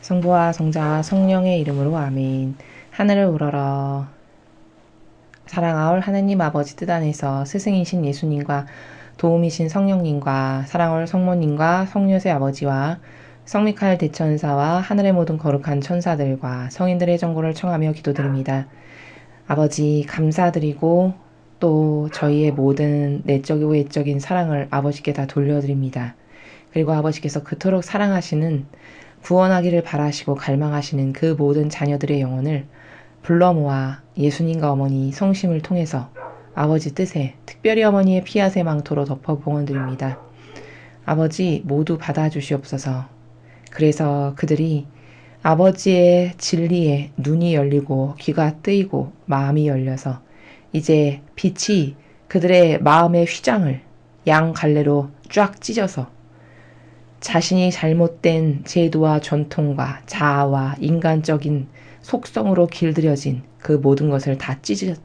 성부와 성자와 성령의 이름으로 아멘. 하늘을 우러러 사랑하올 하느님 아버지 뜻 안에서 스승이신 예수님과 도움이신 성령님과 사랑하올 성모님과 성녀세 아버지와 성미카엘 대천사와 하늘의 모든 거룩한 천사들과 성인들의 정보를 청하며 기도드립니다. 아버지 감사드리고 또 저희의 모든 내적이고 외적인 사랑을 아버지께 다 돌려드립니다. 그리고 아버지께서 그토록 사랑하시는 구원하기를 바라시고 갈망하시는 그 모든 자녀들의 영혼을 불러 모아 예수님과 어머니 성심을 통해서 아버지 뜻에 특별히 어머니의 피아세 망토로 덮어 봉헌드립니다. 아버지 모두 받아주시옵소서. 그래서 그들이 아버지의 진리에 눈이 열리고 귀가 뜨이고 마음이 열려서 이제 빛이 그들의 마음의 휘장을 양 갈래로 쫙 찢어서 자신이 잘못된 제도와 전통과 자아와 인간적인 속성으로 길들여진 그 모든 것을 다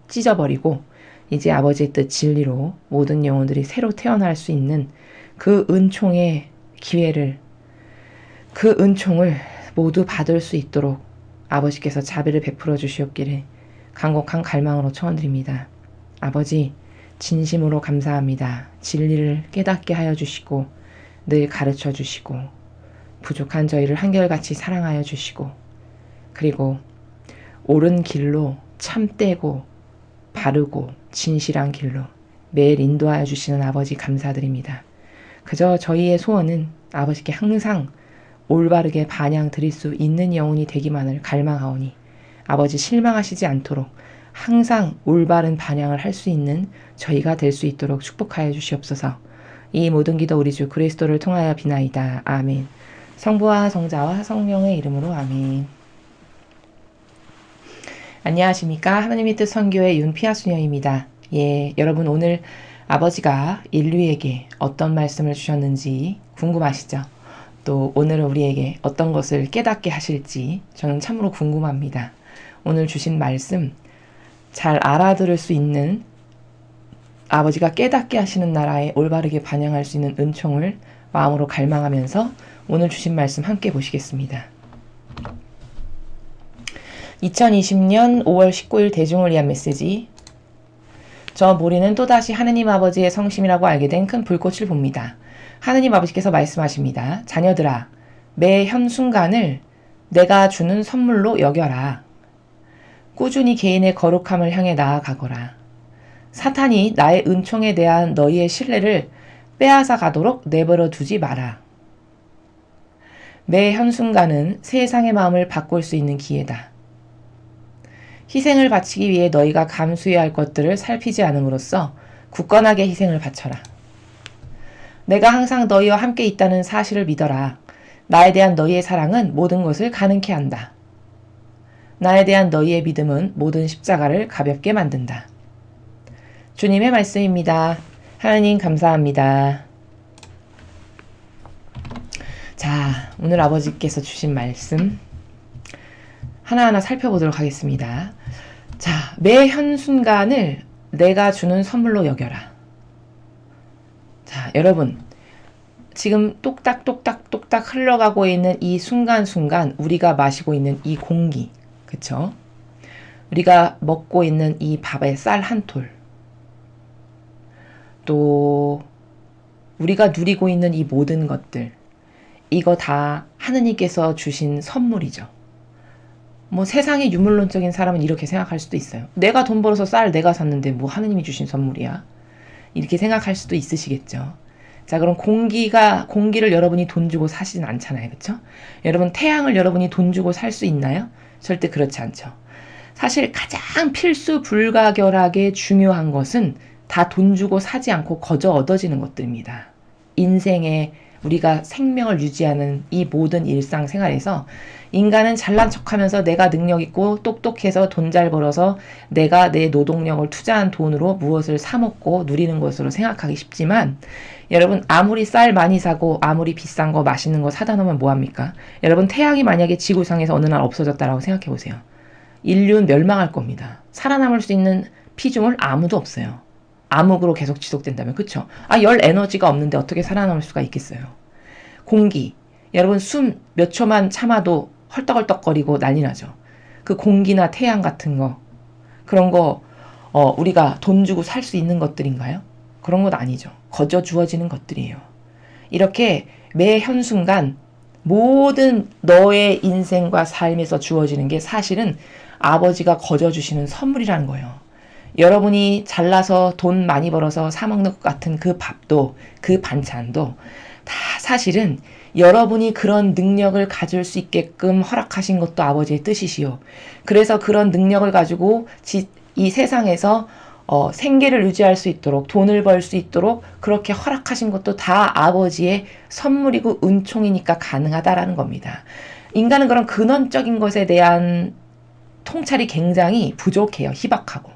찢어버리고 이제 아버지의 뜻 진리로 모든 영혼들이 새로 태어날 수 있는 그 은총의 기회를, 그 은총을 모두 받을 수 있도록 아버지께서 자비를 베풀어 주시옵기를 간곡한 갈망으로 청원드립니다. 아버지 진심으로 감사합니다. 진리를 깨닫게 하여 주시고 늘 가르쳐 주시고 부족한 저희를 한결같이 사랑하여 주시고 그리고 옳은 길로 참되고 바르고 진실한 길로 매일 인도하여 주시는 아버지 감사드립니다. 그저 저희의 소원은 아버지께 항상 올바르게 반향 드릴 수 있는 영혼이 되기만을 갈망하오니 아버지 실망하시지 않도록 항상 올바른 반향을 할 수 있는 저희가 될 수 있도록 축복하여 주시옵소서. 이 모든 기도 우리 주 그리스도를 통하여 비나이다. 아멘. 성부와 성자와 성령의 이름으로 아멘. 안녕하십니까. 하나님의 뜻 선교의 윤피아수녀입니다. 여러분 오늘 아버지가 인류에게 어떤 말씀을 주셨는지 궁금하시죠? 또 오늘은 우리에게 어떤 것을 깨닫게 하실지 저는 참으로 궁금합니다. 오늘 주신 말씀 잘 알아들을 수 있는 아버지가 깨닫게 하시는 나라에 올바르게 반영할 수 있는 은총을 마음으로 갈망하면서 오늘 주신 말씀 함께 보시겠습니다. 2020년 5월 19일 대중을 위한 메시지. 저 모리는 또다시 하느님 아버지의 성심이라고 알게 된 큰 불꽃을 봅니다. 하느님 아버지께서 말씀하십니다. 자녀들아, 매 현순간을 내가 주는 선물로 여겨라. 꾸준히 개인의 거룩함을 향해 나아가거라. 사탄이 나의 은총에 대한 너희의 신뢰를 빼앗아 가도록 내버려 두지 마라. 매 현순간은 세상의 마음을 바꿀 수 있는 기회다. 희생을 바치기 위해 너희가 감수해야 할 것들을 살피지 않음으로써 굳건하게 희생을 바쳐라. 내가 항상 너희와 함께 있다는 사실을 믿어라. 나에 대한 너희의 사랑은 모든 것을 가능케 한다. 나에 대한 너희의 믿음은 모든 십자가를 가볍게 만든다. 주님의 말씀입니다. 하나님 감사합니다. 자, 오늘 아버지께서 주신 말씀 하나하나 살펴보도록 하겠습니다. 자, 매 현순간을 내가 주는 선물로 여겨라. 자, 여러분 지금 똑딱똑딱똑딱 흘러가고 있는 이 순간순간 우리가 마시고 있는 이 공기, 그쵸? 우리가 먹고 있는 이 밥의 쌀 한 톨, 또 우리가 누리고 있는 이 모든 것들, 이거 다 하느님께서 주신 선물이죠. 뭐 세상의 유물론적인 사람은 이렇게 생각할 수도 있어요. 내가 돈 벌어서 쌀 내가 샀는데 뭐 하느님이 주신 선물이야? 이렇게 생각할 수도 있으시겠죠. 자, 그럼 공기를 여러분이 돈 주고 사시진 않잖아요. 그렇죠? 여러분 태양을 여러분이 돈 주고 살 수 있나요? 절대 그렇지 않죠. 사실 가장 필수 불가결하게 중요한 것은 다 돈 주고 사지 않고 거저 얻어지는 것들입니다. 인생에 우리가 생명을 유지하는 이 모든 일상생활에서 인간은 잘난 척하면서 내가 능력 있고 똑똑해서 돈 잘 벌어서 내가 내 노동력을 투자한 돈으로 무엇을 사 먹고 누리는 것으로 생각하기 쉽지만 여러분 아무리 쌀 많이 사고 아무리 비싼 거 맛있는 거 사다 놓으면 뭐합니까? 여러분 태양이 만약에 지구상에서 어느 날 없어졌다라고 생각해 보세요. 인류는 멸망할 겁니다. 살아남을 수 있는 피조물 아무도 없어요. 암흑으로 계속 지속된다면, 그쵸? 열 에너지가 없는데 어떻게 살아남을 수가 있겠어요? 공기. 여러분 숨 몇 초만 참아도 헐떡헐떡거리고 난리 나죠. 그 공기나 태양 같은 거, 그런 거 우리가 돈 주고 살 수 있는 것들인가요? 그런 건 아니죠. 거저 주어지는 것들이에요. 이렇게 매 현순간 모든 너의 인생과 삶에서 주어지는 게 사실은 아버지가 거저 주시는 선물이라는 거예요. 여러분이 잘나서 돈 많이 벌어서 사 먹는 것 같은 그 밥도, 그 반찬도 다 사실은 여러분이 그런 능력을 가질 수 있게끔 허락하신 것도 아버지의 뜻이시요. 그래서 그런 능력을 가지고 이 세상에서 생계를 유지할 수 있도록, 돈을 벌 수 있도록 그렇게 허락하신 것도 다 아버지의 선물이고 은총이니까 가능하다라는 겁니다. 인간은 그런 근원적인 것에 대한 통찰이 굉장히 부족해요. 희박하고.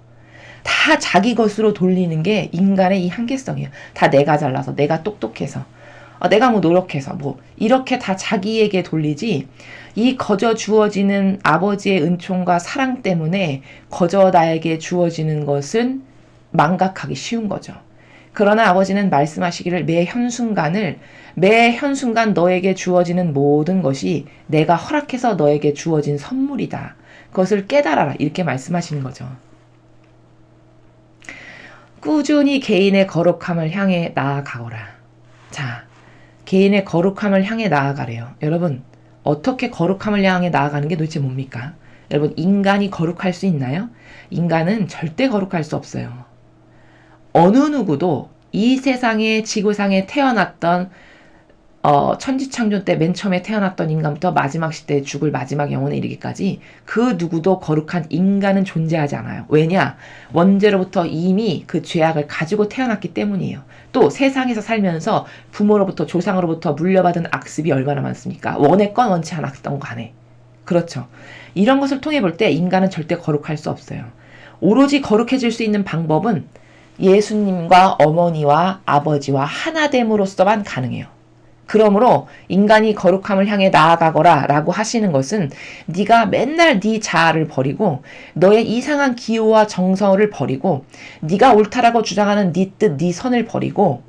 다 자기 것으로 돌리는 게 인간의 이 한계성이에요. 다 내가 잘나서, 내가 똑똑해서, 내가 뭐 노력해서, 뭐 이렇게 다 자기에게 돌리지, 이 거저 주어지는 아버지의 은총과 사랑 때문에 거저 나에게 주어지는 것은 망각하기 쉬운 거죠. 그러나 아버지는 말씀하시기를 매 현순간 너에게 주어지는 모든 것이 내가 허락해서 너에게 주어진 선물이다. 그것을 깨달아라. 이렇게 말씀하시는 거죠. 꾸준히 개인의 거룩함을 향해 나아가거라. 자, 개인의 거룩함을 향해 나아가래요. 여러분, 어떻게 거룩함을 향해 나아가는 게 도대체 뭡니까? 여러분, 인간이 거룩할 수 있나요? 인간은 절대 거룩할 수 없어요. 어느 누구도 이 세상에 지구상에 태어났던 천지창조 때 맨 처음에 태어났던 인간부터 마지막 시대에 죽을 마지막 영혼에 이르기까지 그 누구도 거룩한 인간은 존재하지 않아요. 왜냐? 원죄로부터 이미 그 죄악을 가지고 태어났기 때문이에요. 또 세상에서 살면서 부모로부터 조상으로부터 물려받은 악습이 얼마나 많습니까? 원했건 원치 않았던 간에. 그렇죠. 이런 것을 통해 볼 때 인간은 절대 거룩할 수 없어요. 오로지 거룩해질 수 있는 방법은 예수님과 어머니와 아버지와 하나됨으로써만 가능해요. 그러므로 인간이 거룩함을 향해 나아가거라 라고 하시는 것은 네가 맨날 네 자아를 버리고 너의 이상한 기호와 정서를 버리고 네가 옳다라고 주장하는 네 뜻, 네 선을 버리고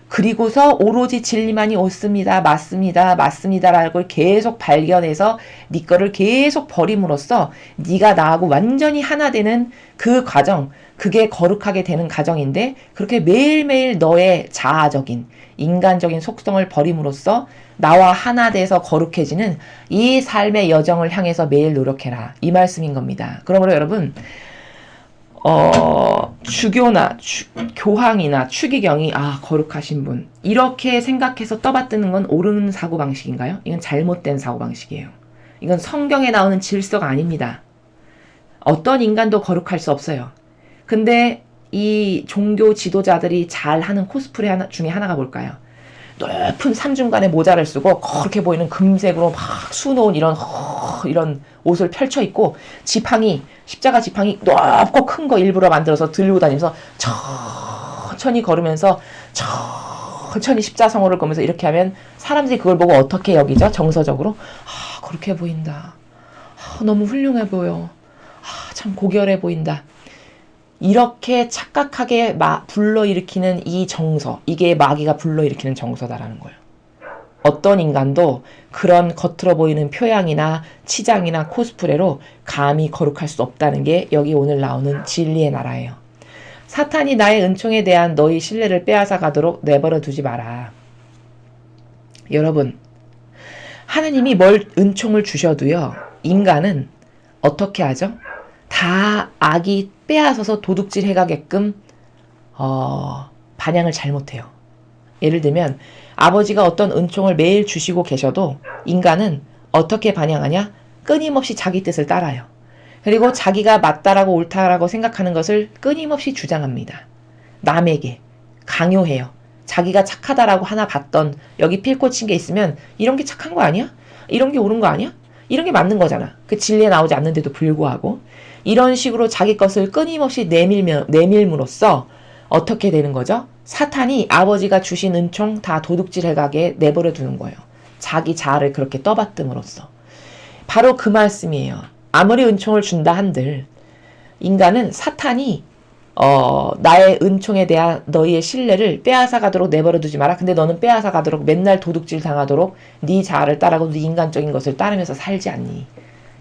그리고서 오로지 진리만이 옳습니다. 맞습니다. 맞습니다라고 계속 발견해서 네 거를 계속 버림으로써 네가 나하고 완전히 하나 되는 그 과정, 그게 거룩하게 되는 과정인데 그렇게 매일매일 너의 자아적인 인간적인 속성을 버림으로써 나와 하나 돼서 거룩해지는 이 삶의 여정을 향해서 매일 노력해라. 이 말씀인 겁니다. 그러므로 여러분 주교나 교황이나 추기경이 거룩하신 분 이렇게 생각해서 떠받드는 건 옳은 사고방식인가요? 이건 잘못된 사고방식이에요. 이건 성경에 나오는 질서가 아닙니다. 어떤 인간도 거룩할 수 없어요. 근데 이 종교 지도자들이 잘하는 코스프레 중에 하나가 뭘까요? 높은 산중간에 모자를 쓰고 그렇게 보이는 금색으로 막 수놓은 이런 옷을 펼쳐 입고 십자가 지팡이 높고 큰 거 일부러 만들어서 들고 다니면서 천천히 걸으면서 천천히 십자성호를 걸으면서 이렇게 하면 사람들이 그걸 보고 어떻게 여기죠? 정서적으로 그렇게 보인다. 너무 훌륭해 보여. 참 고결해 보인다. 이렇게 착각하게 불러일으키는 이 정서, 이게 마귀가 불러일으키는 정서다라는 거예요. 어떤 인간도 그런 겉으로 보이는 표양이나 치장이나 코스프레로 감히 거룩할 수 없다는 게 여기 오늘 나오는 진리의 나라예요. 사탄이 나의 은총에 대한 너희 신뢰를 빼앗아 가도록 내버려 두지 마라. 여러분, 하느님이 은총을 주셔도요, 인간은 어떻게 하죠? 다 악이 빼앗아서 도둑질 해가게끔 반향을 잘못해요. 예를 들면 아버지가 어떤 은총을 매일 주시고 계셔도 인간은 어떻게 반향하냐? 끊임없이 자기 뜻을 따라요. 그리고 자기가 맞다라고 옳다라고 생각하는 것을 끊임없이 주장합니다. 남에게 강요해요. 자기가 착하다라고 하나 봤던 여기 필 꽂힌 게 있으면 이런 게 착한 거 아니야? 이런 게 옳은 거 아니야? 이런 게 맞는 거잖아. 그 진리에 나오지 않는데도 불구하고 이런 식으로 자기 것을 끊임없이 내밀므로써 어떻게 되는 거죠? 사탄이 아버지가 주신 은총 다 도둑질해가게 내버려 두는 거예요. 자기 자아를 그렇게 떠받듦으로써. 바로 그 말씀이에요. 아무리 은총을 준다 한들 인간은 사탄이 나의 은총에 대한 너희의 신뢰를 빼앗아 가도록 내버려 두지 마라. 근데 너는 빼앗아 가도록 맨날 도둑질 당하도록 네 자아를 따르고 네 인간적인 것을 따르면서 살지 않니?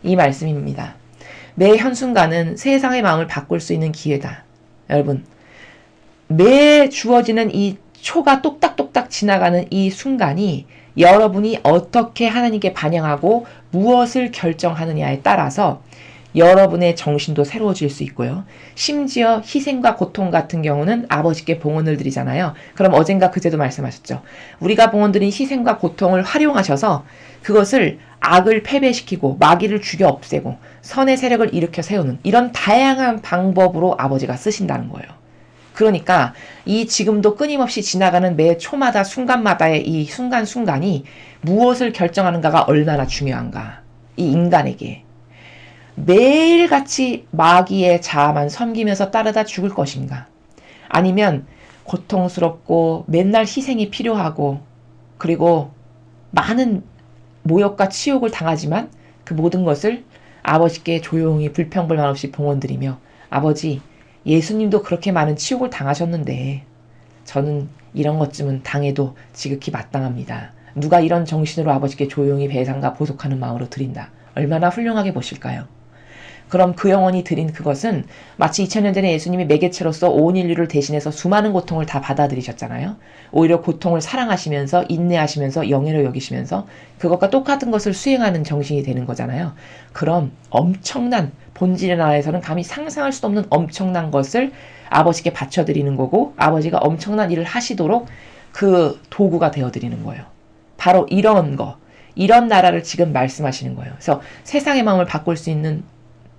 이 말씀입니다. 매 현순간은 세상의 마음을 바꿀 수 있는 기회다. 여러분, 매 주어지는 이 초가 똑딱똑딱 지나가는 이 순간이 여러분이 어떻게 하나님께 반영하고 무엇을 결정하느냐에 따라서 여러분의 정신도 새로워질 수 있고요. 심지어 희생과 고통 같은 경우는 아버지께 봉헌을 드리잖아요. 그럼 어젠가 그제도 말씀하셨죠. 우리가 봉헌 드린 희생과 고통을 활용하셔서 그것을 악을 패배시키고 마귀를 죽여 없애고 선의 세력을 일으켜 세우는 이런 다양한 방법으로 아버지가 쓰신다는 거예요. 그러니까 이 지금도 끊임없이 지나가는 매 초마다 순간마다의 이 순간순간이 무엇을 결정하는가가 얼마나 중요한가. 이 인간에게. 매일같이 마귀의 자아만 섬기면서 따르다 죽을 것인가? 아니면 고통스럽고 맨날 희생이 필요하고 그리고 많은 모욕과 치욕을 당하지만 그 모든 것을 아버지께 조용히 불평불만 없이 봉헌드리며 아버지, 예수님도 그렇게 많은 치욕을 당하셨는데 저는 이런 것쯤은 당해도 지극히 마땅합니다. 누가 이런 정신으로 아버지께 조용히 배상과 보속하는 마음으로 드린다. 얼마나 훌륭하게 보실까요? 그럼 그 영혼이 드린 그것은 마치 2000년 전에 예수님이 매개체로서 온 인류를 대신해서 수많은 고통을 다 받아들이셨잖아요. 오히려 고통을 사랑하시면서 인내하시면서 영예로 여기시면서 그것과 똑같은 것을 수행하는 정신이 되는 거잖아요. 그럼 엄청난 본질의 나라에서는 감히 상상할 수도 없는 엄청난 것을 아버지께 바쳐드리는 거고 아버지가 엄청난 일을 하시도록 그 도구가 되어드리는 거예요. 바로 이런 거, 이런 나라를 지금 말씀하시는 거예요. 그래서 세상의 마음을 바꿀 수 있는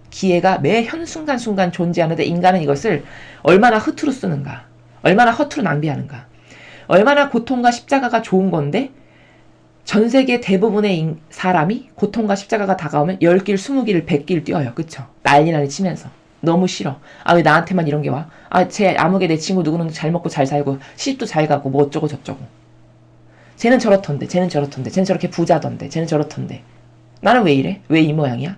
기회가 매 현순간순간 존재하는데 인간은 이것을 얼마나 허투루 쓰는가, 얼마나 허투루 낭비하는가, 얼마나 고통과 십자가가 좋은 건데 전 세계 대부분의 사람이 고통과 십자가가 다가오면 10길, 20길, 100길 뛰어요. 그쵸? 난리 치면서. 너무 싫어. 아, 왜 나한테만 이런 게 와? 아, 쟤 아무개 내 친구 누구는 잘 먹고 잘 살고 시집도 잘 가고 뭐 어쩌고 저쩌고. 쟤는 저렇던데, 쟤는 저렇던데, 쟤는 저렇게 부자던데, 쟤는 저렇던데. 나는 왜 이래? 왜 이 모양이야?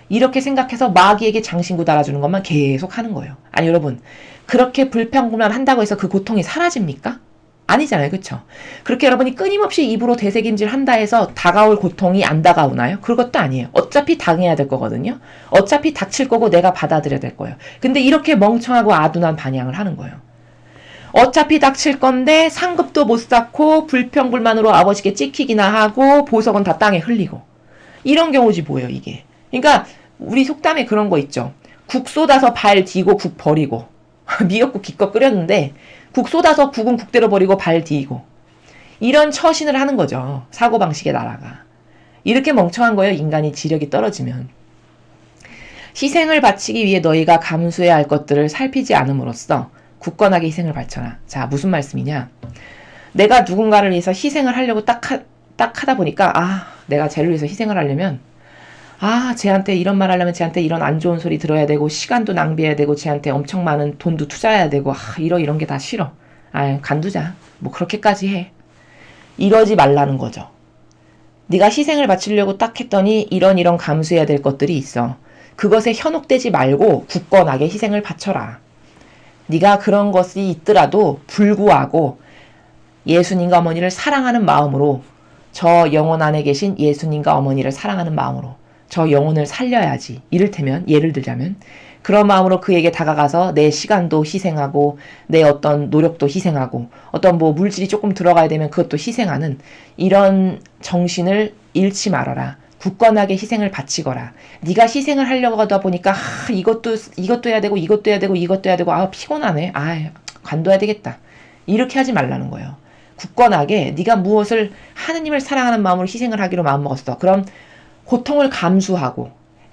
이렇게 생각해서 마귀에게 장신구 달아주는 것만 계속 하는 거예요. 아니 여러분, 그렇게 불평불만 한다고 해서 그 고통이 사라집니까? 아니잖아요. 그쵸? 그렇게 여러분이 끊임없이 입으로 되새김질 한다 해서 다가올 고통이 안 다가오나요? 그것도 아니에요. 어차피 당해야 될 거거든요. 어차피 닥칠 거고 내가 받아들여야 될 거예요. 근데 이렇게 멍청하고 아둔한 반향을 하는 거예요. 어차피 닥칠 건데 상급도 못 쌓고 불평불만으로 아버지께 찍히기나 하고 보석은 다 땅에 흘리고 이런 경우지 뭐예요 이게. 그러니까 우리 속담에 그런 거 있죠. 국 쏟아서 발 디고 국 버리고 미역국 기껏 끓였는데 국 쏟아서 국은 국대로 버리고 발 디고 이런 처신을 하는 거죠. 사고방식의 나라가. 이렇게 멍청한 거예요. 인간이 지력이 떨어지면. 희생을 바치기 위해 너희가 감수해야 할 것들을 살피지 않음으로써 굳건하게 희생을 바쳐라. 자, 무슨 말씀이냐. 내가 누군가를 위해서 희생을 하려고 딱 하다 보니까 내가 쟤를 위해서 희생을 하려면 쟤한테 이런 말 하려면 쟤한테 이런 안 좋은 소리 들어야 되고 시간도 낭비해야 되고 쟤한테 엄청 많은 돈도 투자해야 되고 이런 게 다 싫어. 간두자. 뭐 그렇게까지 해. 이러지 말라는 거죠. 네가 희생을 바치려고 딱 했더니 이런 감수해야 될 것들이 있어. 그것에 현혹되지 말고 굳건하게 희생을 바쳐라. 네가 그런 것이 있더라도 불구하고 예수님과 어머니를 사랑하는 마음으로 저 영혼 안에 계신 예수님과 어머니를 사랑하는 마음으로 저 영혼을 살려야지. 이를테면 예를 들자면 그런 마음으로 그에게 다가가서 내 시간도 희생하고 내 어떤 노력도 희생하고 어떤 뭐 물질이 조금 들어가야 되면 그것도 희생하는 이런 정신을 잃지 말아라. 굳건하게 희생을 바치거라. 네가 희생을 하려고 하다 보니까 이것도 해야 되고 이것도 해야 되고 이것도 해야 되고 피곤하네. 관둬야 되겠다. 이렇게 하지 말라는 거예요. 굳건하게 네가 무엇을 하느님을 사랑하는 마음으로 희생을 하기로 마음먹었어. 그럼 고통을 감수하고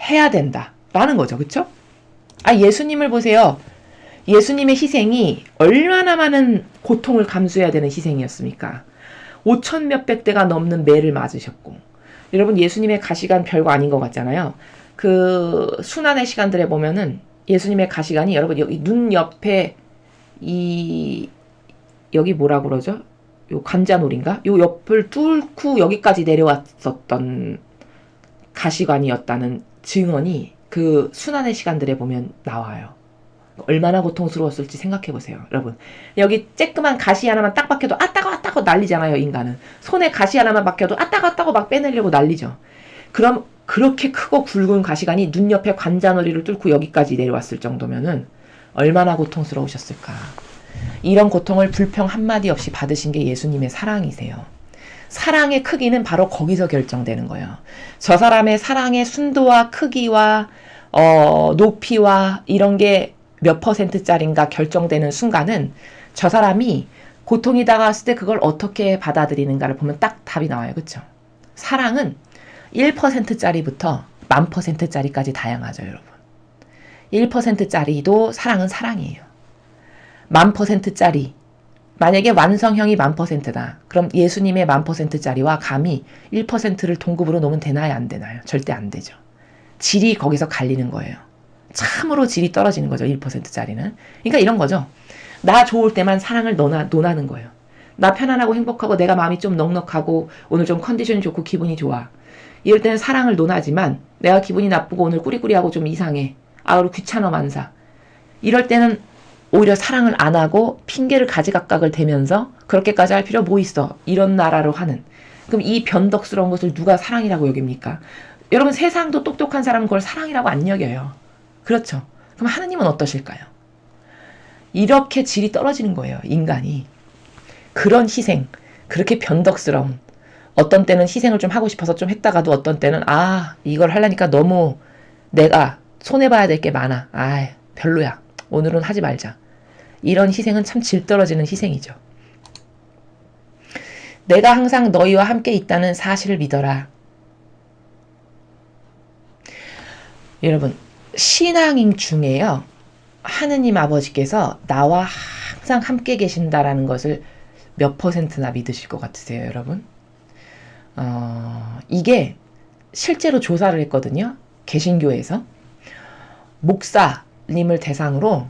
해야 된다라는 거죠. 그쵸? 예수님을 보세요. 예수님의 희생이 얼마나 많은 고통을 감수해야 되는 희생이었습니까? 5천 몇백 대가 넘는 매를 맞으셨고 여러분 예수님의 가시관 별거 아닌 것 같잖아요. 그 순환의 시간들에 보면은 예수님의 가시관이 여러분 여기 눈 옆에 여기 뭐라 그러죠? 요 관자놀인가? 요 옆을 뚫고 여기까지 내려왔었던 가시관이었다는 증언이 그 순환의 시간들에 보면 나와요. 얼마나 고통스러웠을지 생각해보세요. 여러분, 여기 쬐끄만 가시 하나만 딱 박혀도 아 따가워 난리잖아요. 인간은 손에 가시 하나만 박혀도 아 따가워 막 빼내려고 난리죠. 그럼 그렇게 크고 굵은 가시관이 눈 옆에 관자놀이를 뚫고 여기까지 내려왔을 정도면은 얼마나 고통스러우셨을까. 이런 고통을 불평 한마디 없이 받으신 게 예수님의 사랑이세요. 사랑의 크기는 바로 거기서 결정되는 거예요. 저 사람의 사랑의 순도와 크기와 높이와 이런 게 몇 %짜리인가 결정되는 순간은 저 사람이 고통이 다가왔을 때 그걸 어떻게 받아들이는가를 보면 딱 답이 나와요. 그렇죠? 사랑은 1%짜리부터 10,000%짜리까지 다양하죠, 여러분. 1%짜리도 사랑은 사랑이에요. 10,000%짜리, 만약에 완성형이 10,000%다. 그럼 예수님의 10,000%짜리와 감히 1%를 동급으로 놓으면 되나요? 안 되나요? 절대 안 되죠. 질이 거기서 갈리는 거예요. 참으로 질이 떨어지는 거죠. 1%짜리는. 그러니까 이런 거죠. 나 좋을 때만 사랑을 논하는 거예요. 나 편안하고 행복하고 내가 마음이 좀 넉넉하고 오늘 좀 컨디션이 좋고 기분이 좋아. 이럴 때는 사랑을 논하지만 내가 기분이 나쁘고 오늘 꾸리꾸리하고 좀 이상해. 그리고 귀찮아 만사. 이럴 때는 오히려 사랑을 안 하고 핑계를 가지각각을 대면서 그렇게까지 할 필요 뭐 있어. 이런 나라로 하는. 그럼 이 변덕스러운 것을 누가 사랑이라고 여깁니까? 여러분, 세상도 똑똑한 사람은 그걸 사랑이라고 안 여겨요. 그렇죠. 그럼 하느님은 어떠실까요? 이렇게 질이 떨어지는 거예요. 인간이. 그런 희생, 그렇게 변덕스러운, 어떤 때는 희생을 좀 하고 싶어서 좀 했다가도 어떤 때는 이걸 하려니까 너무 내가 손해봐야 될 게 많아. 별로야. 오늘은 하지 말자. 이런 희생은 참 질 떨어지는 희생이죠. 내가 항상 너희와 함께 있다는 사실을 믿어라. 여러분, 신앙인 중에요. 하느님 아버지께서 나와 항상 함께 계신다라는 것을 몇 %나 믿으실 것 같으세요, 여러분? 이게 실제로 조사를 했거든요. 개신교에서. 목사님을 대상으로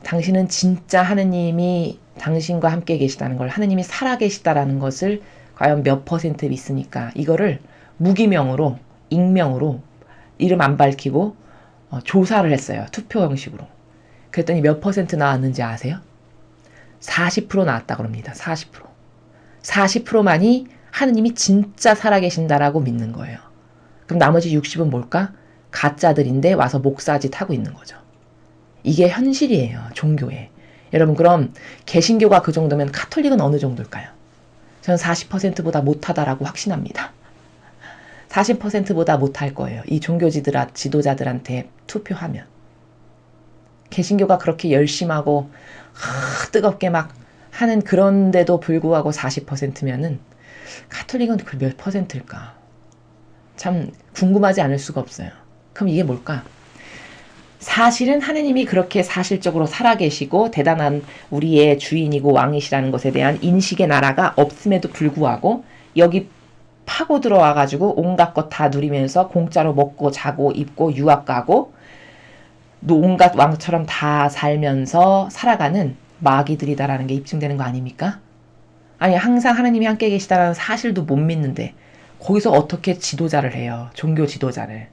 당신은 진짜 하느님이 당신과 함께 계시다는 걸, 하느님이 살아계시다라는 것을 과연 몇 % 믿습니까? 이거를 무기명으로, 익명으로, 이름 안 밝히고 조사를 했어요. 투표 형식으로. 그랬더니 몇 % 나왔는지 아세요? 40% 나왔다 그럽니다. 40%. 40%만이 하느님이 진짜 살아계신다라고 믿는 거예요. 그럼 나머지 60은 뭘까? 가짜들인데 와서 목사짓 하고 있는 거죠. 이게 현실이에요. 종교에. 여러분, 그럼 개신교가 그 정도면 카톨릭은 어느 정도일까요? 저는 40%보다 못하다라고 확신합니다. 40%보다 못할 거예요. 이 지도자들한테 투표하면. 개신교가 그렇게 열심하고 뜨겁게 막 하는 그런데도 불구하고 40%면은 카톨릭은 그 몇 %일까? 참 궁금하지 않을 수가 없어요. 그럼 이게 뭘까? 사실은 하느님이 그렇게 사실적으로 살아계시고 대단한 우리의 주인이고 왕이시라는 것에 대한 인식의 나라가 없음에도 불구하고 여기 파고 들어와가지고 온갖 것 다 누리면서 공짜로 먹고 자고 입고 유학 가고 온갖 왕처럼 다 살면서 살아가는 마귀들이다라는 게 입증되는 거 아닙니까? 아니, 항상 하느님이 함께 계시다라는 사실도 못 믿는데 거기서 어떻게 지도자를 해요? 종교 지도자를.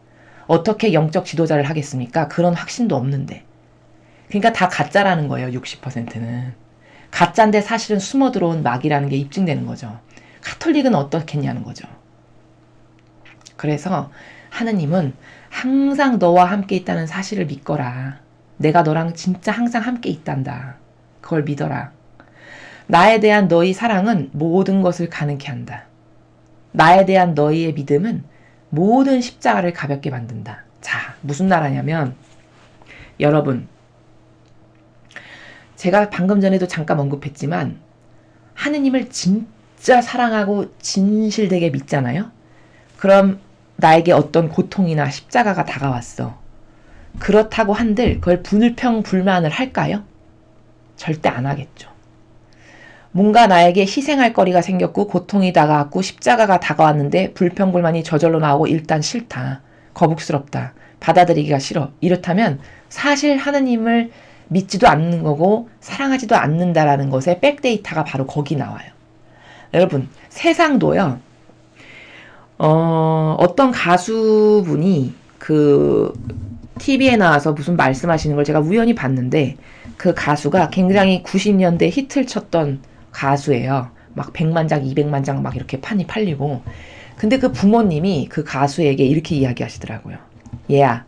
어떻게 영적 지도자를 하겠습니까? 그런 확신도 없는데. 그러니까 다 가짜라는 거예요. 60%는. 가짜인데 사실은 숨어 들어온 마귀라는 게 입증되는 거죠. 카톨릭은 어떻겠냐는 거죠. 그래서 하느님은 항상 너와 함께 있다는 사실을 믿거라. 내가 너랑 진짜 항상 함께 있단다. 그걸 믿어라. 나에 대한 너희 사랑은 모든 것을 가능케 한다. 나에 대한 너희의 믿음은 모든 십자가를 가볍게 만든다. 자, 무슨 나라냐면 여러분, 제가 방금 전에도 잠깐 언급했지만 하느님을 진짜 사랑하고 진실되게 믿잖아요. 그럼 나에게 어떤 고통이나 십자가가 다가왔어. 그렇다고 한들 그걸 불평불만을 할까요? 절대 안 하겠죠. 뭔가 나에게 희생할 거리가 생겼고 고통이 다가왔고 십자가가 다가왔는데 불평불만이 저절로 나오고 일단 싫다. 거북스럽다. 받아들이기가 싫어. 이렇다면 사실 하느님을 믿지도 않는 거고 사랑하지도 않는다라는 것의 백데이터가 바로 거기 나와요. 여러분, 세상도요. 어떤 가수분이 TV에 나와서 무슨 말씀하시는 걸 제가 우연히 봤는데 그 가수가 굉장히 90년대 히트를 쳤던 가수예요. 막 100만 장, 200만 장 막 이렇게 판이 팔리고. 근데 그 부모님이 그 가수에게 이렇게 이야기하시더라고요. 얘야,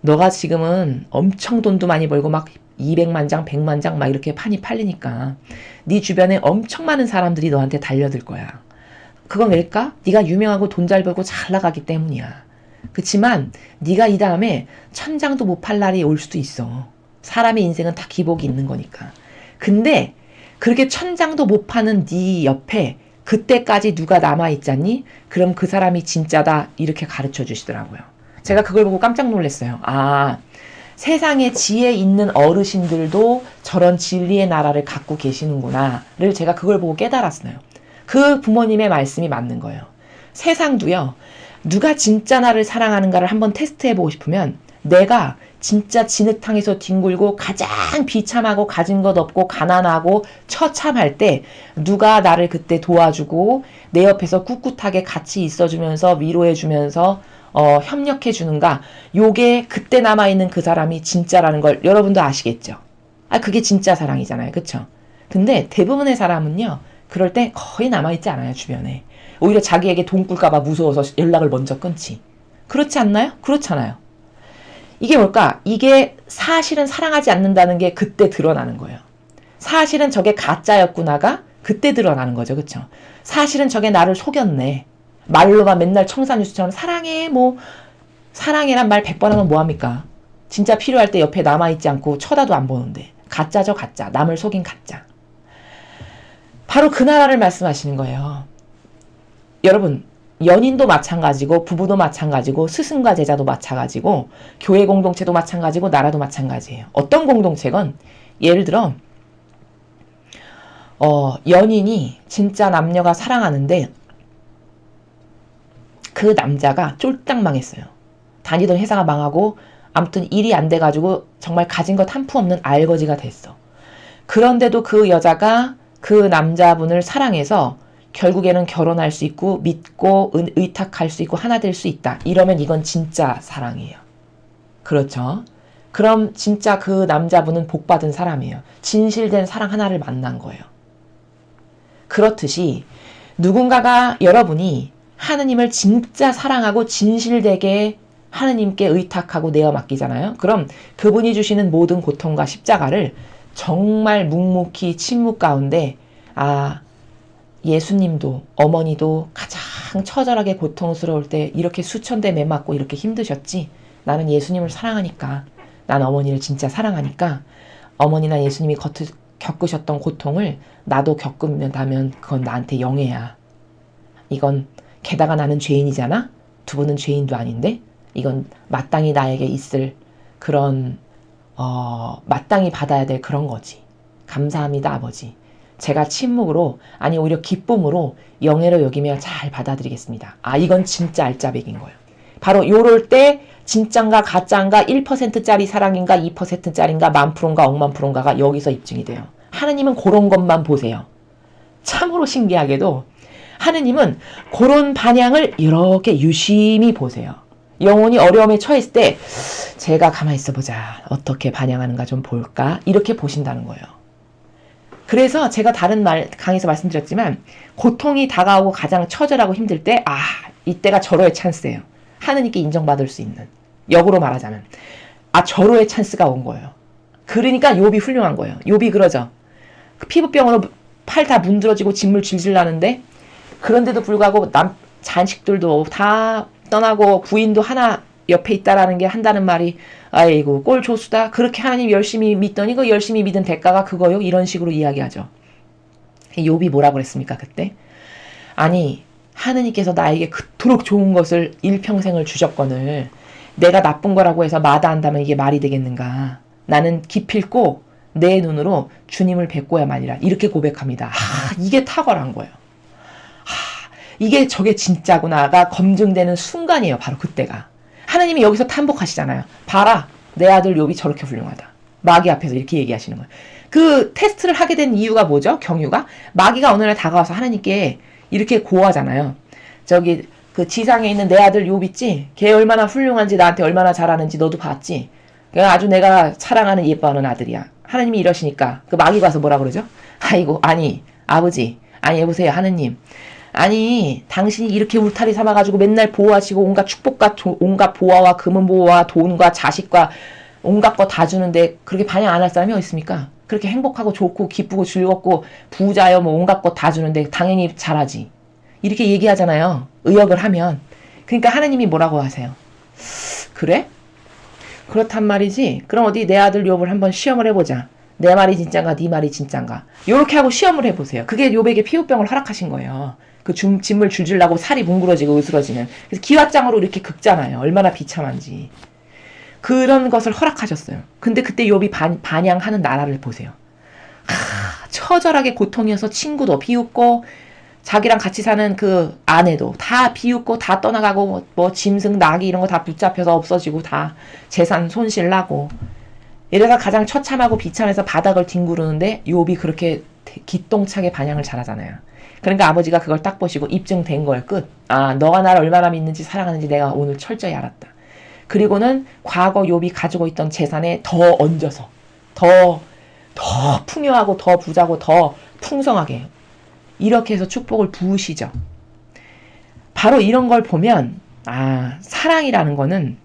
너가 지금은 엄청 돈도 많이 벌고 막 200만 장, 100만 장 막 이렇게 판이 팔리니까 네 주변에 엄청 많은 사람들이 너한테 달려들 거야. 그건 왜일까? 네가 유명하고 돈 잘 벌고 잘 나가기 때문이야. 그치만 네가 이 다음에 천장도 못 팔 날이 올 수도 있어. 사람의 인생은 다 기복이 있는 거니까. 근데 그렇게 천장도 못 파는 네 옆에 그때까지 누가 남아있잖니? 그럼 그 사람이 진짜다. 이렇게 가르쳐 주시더라고요. 제가 그걸 보고 깜짝 놀랐어요. 아, 세상에 지혜 있는 어르신들도 저런 진리의 나라를 갖고 계시는구나를 제가 그걸 보고 깨달았어요. 그 부모님의 말씀이 맞는 거예요. 세상도요. 누가 진짜 나를 사랑하는가를 한번 테스트해보고 싶으면 내가 진짜 진흙탕에서 뒹굴고 가장 비참하고 가진 것 없고 가난하고 처참할 때 누가 나를 그때 도와주고 내 옆에서 꿋꿋하게 같이 있어주면서 위로해주면서 협력해주는가. 요게 그때 남아있는 그 사람이 진짜라는 걸 여러분도 아시겠죠? 아, 그게 진짜 사랑이잖아요. 그쵸? 근데 대부분의 사람은요. 그럴 때 거의 남아있지 않아요. 주변에. 오히려 자기에게 돈 꿀까봐 무서워서 연락을 먼저 끊지. 그렇지 않나요? 그렇잖아요. 이게 뭘까? 이게 사실은 사랑하지 않는다는 게 그때 드러나는 거예요. 사실은 저게 가짜였구나가 그때 드러나는 거죠. 그쵸? 사실은 저게 나를 속였네. 말로만 맨날 청산유수처럼 사랑해 뭐 사랑해란 말 100번 하면 뭐합니까? 진짜 필요할 때 옆에 남아있지 않고 쳐다도 안 보는데. 가짜죠 가짜. 남을 속인 가짜. 바로 그 나라를 말씀하시는 거예요. 여러분, 연인도 마찬가지고 부부도 마찬가지고 스승과 제자도 마찬가지고 교회 공동체도 마찬가지고 나라도 마찬가지예요. 어떤 공동체건 예를 들어 연인이 진짜 남녀가 사랑하는데 그 남자가 쫄딱 망했어요. 다니던 회사가 망하고 아무튼 일이 안 돼가지고 정말 가진 것 한 푼 없는 알거지가 됐어. 그런데도 그 여자가 그 남자분을 사랑해서 결국에는 결혼할 수 있고 믿고 의탁할 수 있고 하나 될 수 있다. 이러면 이건 진짜 사랑이에요. 그렇죠? 그럼 진짜 그 남자분은 복받은 사람이에요. 진실된 사랑 하나를 만난 거예요. 그렇듯이 누군가가 여러분이 하느님을 진짜 사랑하고 진실되게 하느님께 의탁하고 내어 맡기잖아요. 그럼 그분이 주시는 모든 고통과 십자가를 정말 묵묵히 침묵 가운데 예수님도 어머니도 가장 처절하게 고통스러울 때 이렇게 수천 대 매 맞고 이렇게 힘드셨지. 나는 예수님을 사랑하니까, 난 어머니를 진짜 사랑하니까 어머니나 예수님이 겪으셨던 고통을 나도 겪는다면 그건 나한테 영예야. 이건 게다가 나는 죄인이잖아. 두 분은 죄인도 아닌데 이건 마땅히 나에게 있을 그런 마땅히 받아야 될 그런 거지. 감사합니다 아버지. 제가 침묵으로 아니 오히려 기쁨으로 영예로 여기며 잘 받아들이겠습니다. 이건 진짜 알짜배기인 거예요. 바로 요럴 때 진짠가 가짜인가 1%짜리 사랑인가 2%짜리인가 10,000%인가 억만 프로인가가 여기서 입증이 돼요. 하느님은 그런 것만 보세요. 참으로 신기하게도 하느님은 그런 반향을 이렇게 유심히 보세요. 영혼이 어려움에 처했을 때 제가 가만히 있어보자. 어떻게 반향하는가 좀 볼까? 이렇게 보신다는 거예요. 그래서 제가 다른 강의에서 말씀드렸지만 고통이 다가오고 가장 처절하고 힘들 때 이때가 절호의 찬스예요. 하느님께 인정받을 수 있는. 역으로 말하자면 절호의 찬스가 온 거예요. 그러니까 욥이 훌륭한 거예요. 욥이 그러죠. 피부병으로 팔 다 문드러지고 진물 질질 나는데 그런데도 불구하고 자식들도 다 떠나고 부인도 하나 옆에 있다라는 게 한다는 말이 아이고 꼴 조수다. 그렇게 하나님 열심히 믿더니 그 열심히 믿은 대가가 그거요. 이런 식으로 이야기하죠. 욥이 뭐라고 그랬습니까 그때? 아니 하느님께서 나에게 그토록 좋은 것을 일평생을 주셨거늘 내가 나쁜 거라고 해서 마다한다면 이게 말이 되겠는가. 나는 기필코 내 눈으로 주님을 뵙고야만이라 이렇게 고백합니다. 이게 탁월한 거예요. 이게 저게 진짜구나가 검증되는 순간이에요. 바로 그때가. 하나님이 여기서 탐복하시잖아요. 봐라. 내 아들 욥이 저렇게 훌륭하다. 마귀 앞에서 이렇게 얘기하시는 거예요. 그 테스트를 하게 된 이유가 뭐죠? 경유가? 마귀가 어느 날 다가와서 하나님께 이렇게 고하잖아요. 저기 그 지상에 있는 내 아들 욥 있지? 걔 얼마나 훌륭한지 나한테 얼마나 잘하는지 너도 봤지? 아주 내가 사랑하는 예뻐하는 아들이야. 하나님이 이러시니까 그 마귀가 와서 뭐라 그러죠? 아이고 아니 아버지 아니 여보세요 하느님 아니 당신이 이렇게 울타리 삼아가지고 맨날 보호하시고 온갖 축복과 온갖 보화와 금은 보화와 돈과 자식과 온갖 거 다 주는데 그렇게 반영 안 할 사람이 어디 있습니까? 그렇게 행복하고 좋고 기쁘고 즐겁고 부자여 뭐 온갖 거 다 주는데 당연히 잘하지. 이렇게 얘기하잖아요. 의역을 하면. 그러니까 하나님이 뭐라고 하세요? 그래? 그렇단 말이지. 그럼 어디 내 아들 욥을 한번 시험을 해보자. 내 말이 진짠가 네 말이 진짠가. 요렇게 하고 시험을 해보세요. 그게 욥에게 피부병을 허락하신 거예요. 그 짐을 줄줄 나고 살이 뭉그러지고 으스러지는. 그래서 기왓장으로 이렇게 긁잖아요. 얼마나 비참한지. 그런 것을 허락하셨어요. 근데 그때 욥이 반향하는 나라를 보세요. 처절하게 고통이어서 친구도 비웃고 자기랑 같이 사는 그 아내도 다 비웃고 다 떠나가고 뭐 짐승 나귀 이런 거 다 붙잡혀서 없어지고 다 재산 손실 나고 이래서 가장 처참하고 비참해서 바닥을 뒹구르는데 욥이 그렇게 기똥차게 반향을 잘하잖아요. 그러니까 아버지가 그걸 딱 보시고 입증된 거예요. 끝. 아 너가 나를 얼마나 믿는지 사랑하는지 내가 오늘 철저히 알았다. 그리고는 과거 욥이 가지고 있던 재산에 더 얹어서 더 풍요하고 더 부자고 더 풍성하게 이렇게 해서 축복을 부으시죠. 바로 이런 걸 보면 사랑이라는 거는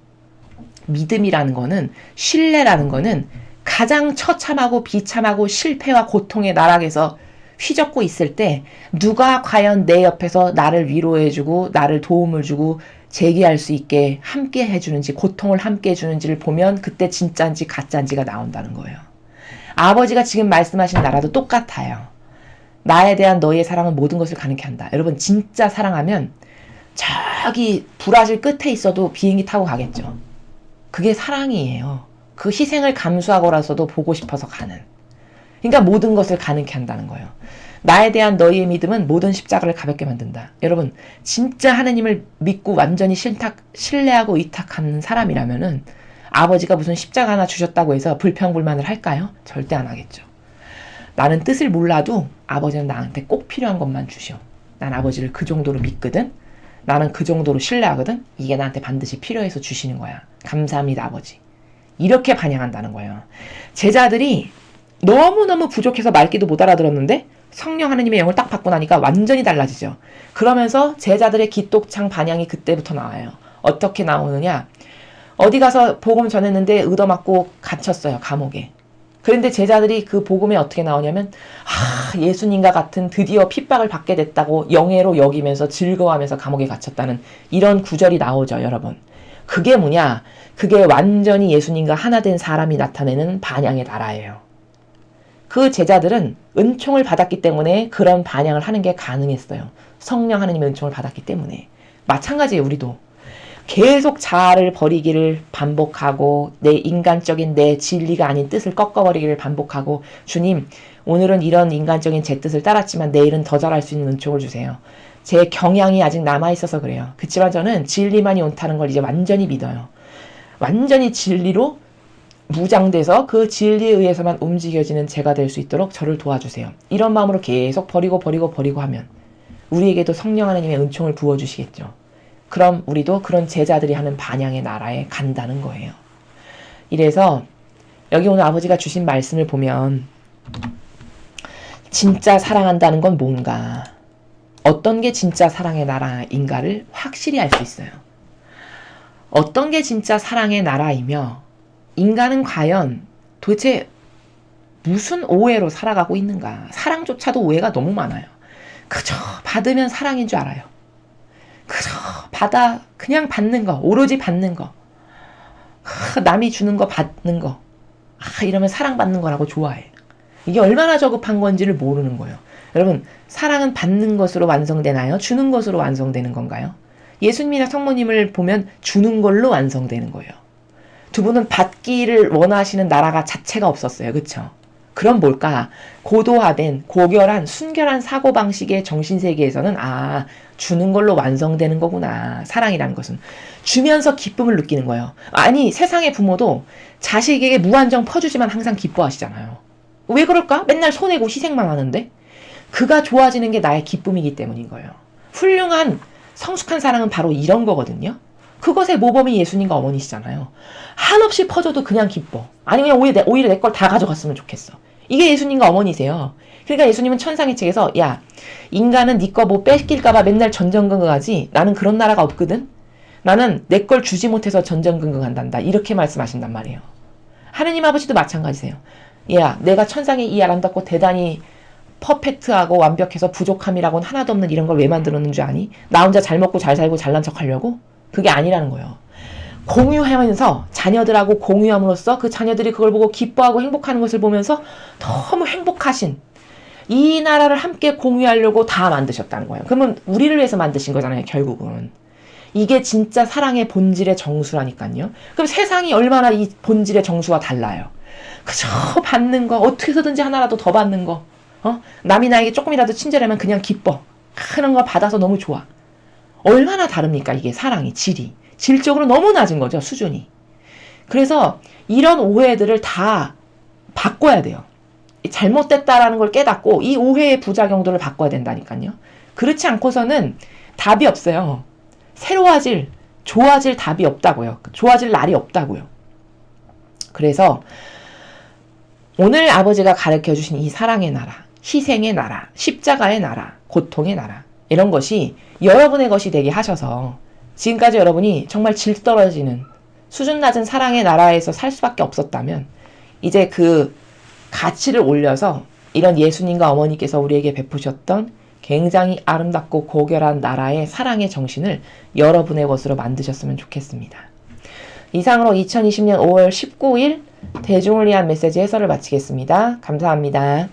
믿음이라는 거는 신뢰라는 거는 가장 처참하고 비참하고 실패와 고통의 나락에서 휘젓고 있을 때 누가 과연 내 옆에서 나를 위로해주고 나를 도움을 주고 재기할 수 있게 함께 해주는지 고통을 함께 해주는지를 보면 그때 진짜인지 가짜인지가 나온다는 거예요. 아버지가 지금 말씀하신 나라도 똑같아요. 나에 대한 너희의 사랑은 모든 것을 가능케 한다. 여러분 진짜 사랑하면 저기 브라질 끝에 있어도 비행기 타고 가겠죠. 그게 사랑이에요. 그 희생을 감수하고라서도 보고 싶어서 가는. 그러니까 모든 것을 가능케 한다는 거예요. 나에 대한 너희의 믿음은 모든 십자가를 가볍게 만든다. 여러분 진짜 하느님을 믿고 완전히 신뢰하고 의탁하는 사람이라면은 아버지가 무슨 십자가 하나 주셨다고 해서 불평불만을 할까요? 절대 안 하겠죠. 나는 뜻을 몰라도 아버지는 나한테 꼭 필요한 것만 주셔. 난 아버지를 그 정도로 믿거든. 나는 그 정도로 신뢰하거든. 이게 나한테 반드시 필요해서 주시는 거야. 감사합니다 아버지. 이렇게 반영한다는 거예요. 제자들이 너무너무 부족해서 말귀도 못 알아들었는데 성령 하느님의 영을 딱 받고 나니까 완전히 달라지죠. 그러면서 제자들의 기똥창 반향이 그때부터 나와요. 어떻게 나오느냐. 어디 가서 복음 전했는데 얻어맞고 갇혔어요. 감옥에. 그런데 제자들이 그 복음에 어떻게 나오냐면 예수님과 같은 드디어 핍박을 받게 됐다고 영예로 여기면서 즐거워하면서 감옥에 갇혔다는 이런 구절이 나오죠. 여러분. 그게 뭐냐? 그게 완전히 예수님과 하나 된 사람이 나타내는 반향의 나라예요. 그 제자들은 은총을 받았기 때문에 그런 반향을 하는 게 가능했어요. 성령 하느님의 은총을 받았기 때문에. 마찬가지예요. 우리도. 계속 자아를 버리기를 반복하고 내 인간적인 내 진리가 아닌 뜻을 꺾어버리기를 반복하고 주님 오늘은 이런 인간적인 제 뜻을 따랐지만 내일은 더 잘할 수 있는 은총을 주세요. 제 경향이 아직 남아있어서 그래요. 그치만 저는 진리만이 옳다는 걸 이제 완전히 믿어요. 완전히 진리로 무장돼서 그 진리에 의해서만 움직여지는 제가 될 수 있도록 저를 도와주세요. 이런 마음으로 계속 버리고 하면 우리에게도 성령 하나님의 은총을 부어주시겠죠. 그럼 우리도 그런 제자들이 하는 반향의 나라에 간다는 거예요. 이래서 여기 오늘 아버지가 주신 말씀을 보면 진짜 사랑한다는 건 뭔가 어떤 게 진짜 사랑의 나라인가를 확실히 알 수 있어요. 어떤 게 진짜 사랑의 나라이며 인간은 과연 도대체 무슨 오해로 살아가고 있는가. 사랑조차도 오해가 너무 많아요. 그저 받으면 사랑인 줄 알아요. 그저 그냥 받는 거, 오로지 받는 거. 남이 주는 거 받는 거. 이러면 사랑받는 거라고 좋아해. 이게 얼마나 저급한 건지를 모르는 거예요. 여러분, 사랑은 받는 것으로 완성되나요? 주는 것으로 완성되는 건가요? 예수님이나 성모님을 보면 주는 걸로 완성되는 거예요. 두 분은 받기를 원하시는 나라가 자체가 없었어요. 그쵸? 그럼 뭘까? 고도화된, 고결한, 순결한 사고방식의 정신세계에서는 주는 걸로 완성되는 거구나. 사랑이라는 것은. 주면서 기쁨을 느끼는 거예요. 아니, 세상의 부모도 자식에게 무한정 퍼주지만 항상 기뻐하시잖아요. 왜 그럴까? 맨날 손해고 희생만 하는데? 그가 좋아지는 게 나의 기쁨이기 때문인 거예요. 훌륭한 성숙한 사랑은 바로 이런 거거든요. 그것의 모범이 예수님과 어머니시잖아요. 한없이 퍼져도 그냥 기뻐. 아니 그냥 오히려 내 걸 다 가져갔으면 좋겠어. 이게 예수님과 어머니세요. 그러니까 예수님은 천상의 책에서 야 인간은 네 거 뭐 뺏길까봐 맨날 전전긍긍하지 나는 그런 나라가 없거든. 나는 내 걸 주지 못해서 전전긍긍한단다. 이렇게 말씀하신단 말이에요. 하느님 아버지도 마찬가지세요. 야 내가 천상의 이 아름답고 대단히 퍼펙트하고 완벽해서 부족함이라고는 하나도 없는 이런 걸 왜 만들었는 줄 아니? 나 혼자 잘 먹고 잘 살고 잘난 척 하려고? 그게 아니라는 거예요. 공유하면서 자녀들하고 공유함으로써 그 자녀들이 그걸 보고 기뻐하고 행복하는 것을 보면서 너무 행복하신 이 나라를 함께 공유하려고 다 만드셨다는 거예요. 그러면 우리를 위해서 만드신 거잖아요. 결국은. 이게 진짜 사랑의 본질의 정수라니까요. 그럼 세상이 얼마나 이 본질의 정수와 달라요. 그저 받는 거 어떻게 해서든지 하나라도 더 받는 거 남이 나에게 조금이라도 친절하면 그냥 기뻐. 하는 거 받아서 너무 좋아. 얼마나 다릅니까? 이게 사랑이 질이. 질적으로 너무 낮은 거죠. 수준이. 그래서 이런 오해들을 다 바꿔야 돼요. 잘못됐다라는 걸 깨닫고 이 오해의 부작용들을 바꿔야 된다니까요. 그렇지 않고서는 답이 없어요. 새로워질, 좋아질 답이 없다고요. 좋아질 날이 없다고요. 그래서 오늘 아버지가 가르쳐주신 이 사랑의 나라, 희생의 나라, 십자가의 나라, 고통의 나라 이런 것이 여러분의 것이 되게 하셔서 지금까지 여러분이 정말 질 떨어지는 수준 낮은 사랑의 나라에서 살 수밖에 없었다면 이제 그 가치를 올려서 이런 예수님과 어머니께서 우리에게 베푸셨던 굉장히 아름답고 고결한 나라의 사랑의 정신을 여러분의 것으로 만드셨으면 좋겠습니다. 이상으로 2020년 5월 19일 대중을 위한 메시지 해설을 마치겠습니다. 감사합니다.